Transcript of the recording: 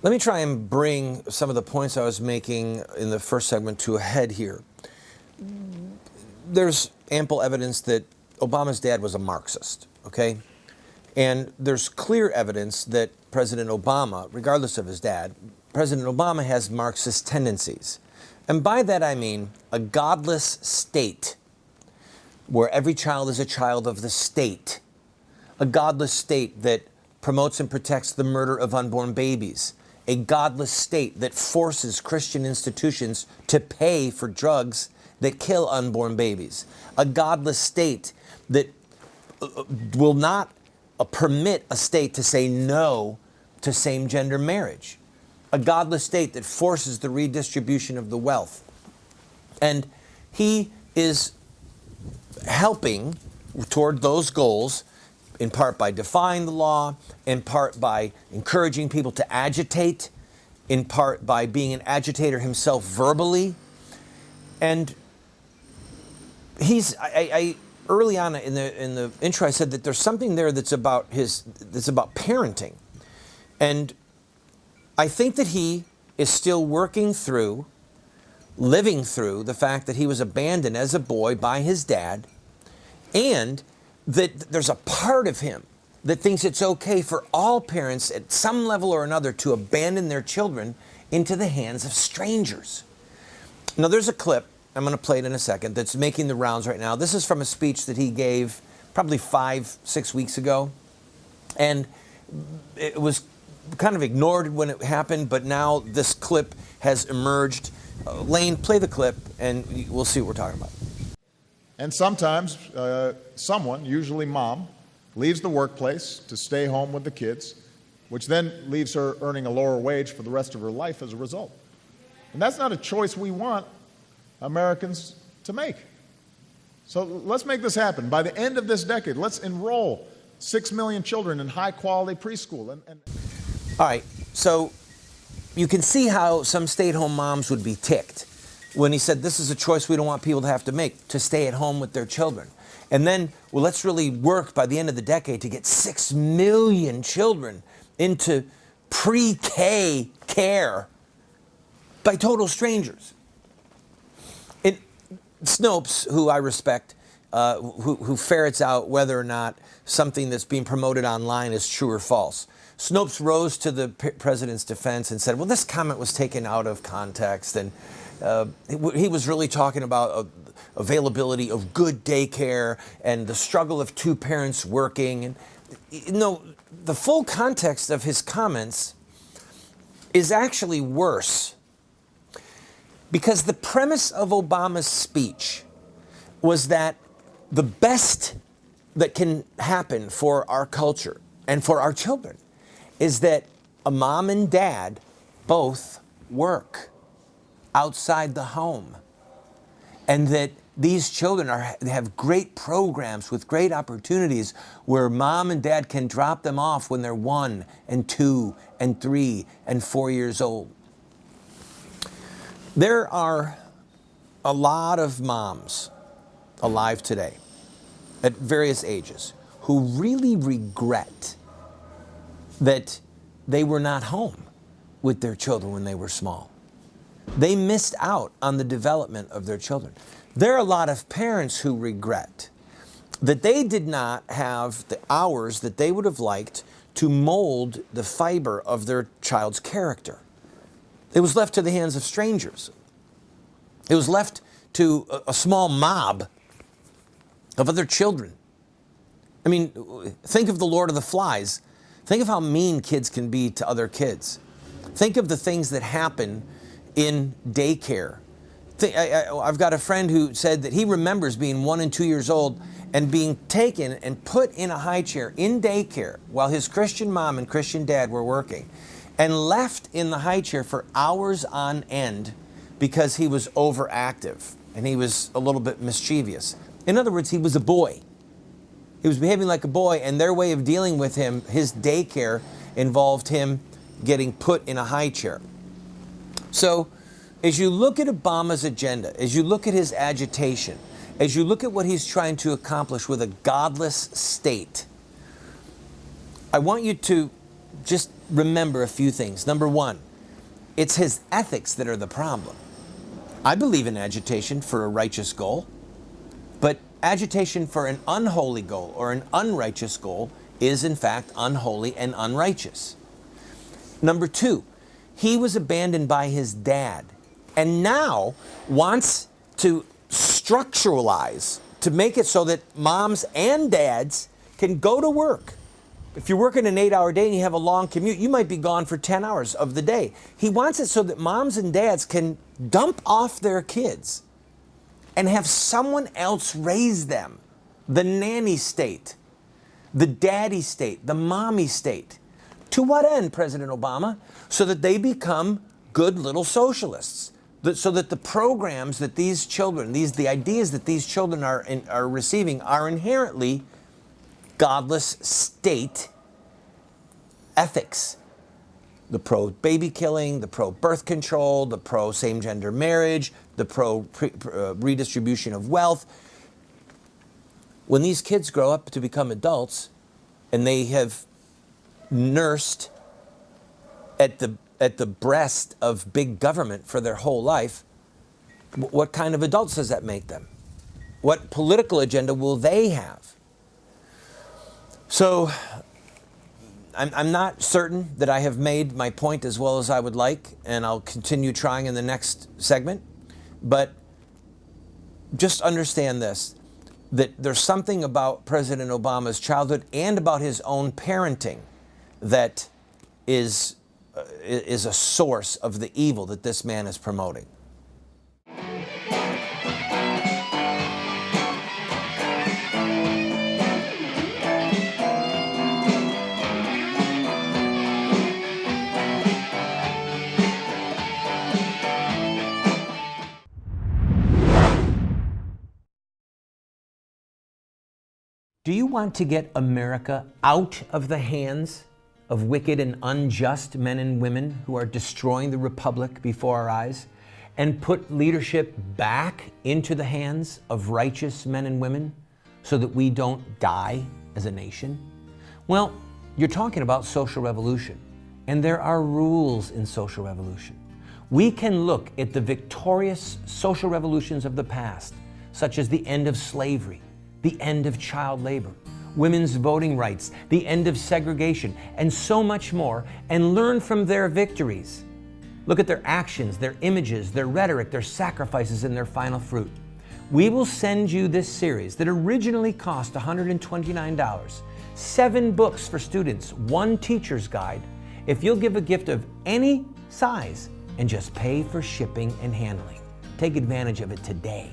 Let me try and bring some of the points I was making in the first segment to a head here. There's ample evidence that Obama's dad was a Marxist, okay? And there's clear evidence that President Obama, regardless of his dad, President Obama has Marxist tendencies. And by that I mean a godless state where every child is a child of the state. A godless state that promotes and protects the murder of unborn babies. A godless state that forces Christian institutions to pay for drugs that kill unborn babies. A godless state that will not permit a state to say no to same-gender marriage. A godless state that forces the redistribution of the wealth. And he is helping toward those goals in part by defying the law, in part by encouraging people to agitate, in part by being an agitator himself verbally. And I early on in the intro, I said that there's something there that's about parenting. And I think that he is still living through the fact that he was abandoned as a boy by his dad, and that there's a part of him that thinks it's okay for all parents at some level or another to abandon their children into the hands of strangers. Now, there's a clip, I'm going to play it in a second, that's making the rounds right now. This is from a speech that he gave probably 5-6 weeks ago. And it was kind of ignored when it happened, but now this clip has emerged. Lane, play the clip, and we'll see what we're talking about. And sometimes someone, usually mom, leaves the workplace to stay home with the kids, which then leaves her earning a lower wage for the rest of her life as a result. And that's not a choice we want Americans to make. So let's make this happen. By the end of this decade, let's enroll 6 million children in high-quality preschool. All right, so you can see how some stay-at-home moms would be ticked when he said this is a choice we don't want people to have to make, to stay at home with their children. And then, well, let's really work by the end of the decade to get 6 million children into pre-K care by total strangers. And Snopes, who I respect, who ferrets out whether or not something that's being promoted online is true or false. Snopes rose to the president's defense and said, well, this comment was taken out of context, and he was really talking about availability of good daycare and the struggle of two parents working. And the full context of his comments is actually worse, because the premise of Obama's speech was that the best that can happen for our culture and for our children is that a mom and dad both work outside the home, and that these children have great programs with great opportunities where mom and dad can drop them off when they're 1 and 2 and 3 and 4 years old. There are a lot of moms alive today at various ages who really regret that they were not home with their children when they were small. They missed out on the development of their children. There are a lot of parents who regret that they did not have the hours that they would have liked to mold the fiber of their child's character. It was left to the hands of strangers. It was left to a small mob of other children. I mean, think of the Lord of the Flies. Think of how mean kids can be to other kids. Think of the things that happen in daycare. I've got a friend who said that he remembers being 1 and 2 years old and being taken and put in a high chair in daycare while his Christian mom and Christian dad were working, and left in the high chair for hours on end because he was overactive and he was a little bit mischievous. In other words, he was a boy. He was behaving like a boy, and their way of dealing with him, his daycare, involved him getting put in a high chair. So, as you look at Obama's agenda, as you look at his agitation, as you look at what he's trying to accomplish with a godless state, I want you to just remember a few things. Number one, it's his ethics that are the problem. I believe in agitation for a righteous goal, but agitation for an unholy goal or an unrighteous goal is in fact unholy and unrighteous. Number two, he was abandoned by his dad and now wants to structuralize to make it so that moms and dads can go to work. If you're working an 8-hour day and you have a long commute, you might be gone for 10 hours of the day. He wants it so that moms and dads can dump off their kids and have someone else raise them. The nanny state, the daddy state, the mommy state. To what end, President Obama? So that they become good little socialists. So that the programs that these children, the ideas that these children are receiving are inherently godless state ethics. The pro-baby killing, the pro-birth control, the pro-same-gender marriage, the pro-redistribution of wealth. When these kids grow up to become adults and they have nursed at the breast of big government for their whole life, what kind of adults does that make them? What political agenda will they have? So I'm not certain that I have made my point as well as I would like, and I'll continue trying in the next segment. But just understand this, that there's something about President Obama's childhood and about his own parenting that is a source of the evil that this man is promoting. Do you want to get America out of the hands of wicked and unjust men and women who are destroying the republic before our eyes, and put leadership back into the hands of righteous men and women so that we don't die as a nation? Well, you're talking about social revolution, and there are rules in social revolution. We can look at the victorious social revolutions of the past, such as the end of slavery, the end of child labor, women's voting rights, the end of segregation, and so much more, and learn from their victories. Look at their actions, their images, their rhetoric, their sacrifices, and their final fruit. We will send you this series that originally cost $129, 7 books for students, 1 teacher's guide, if you'll give a gift of any size and just pay for shipping and handling. Take advantage of it today.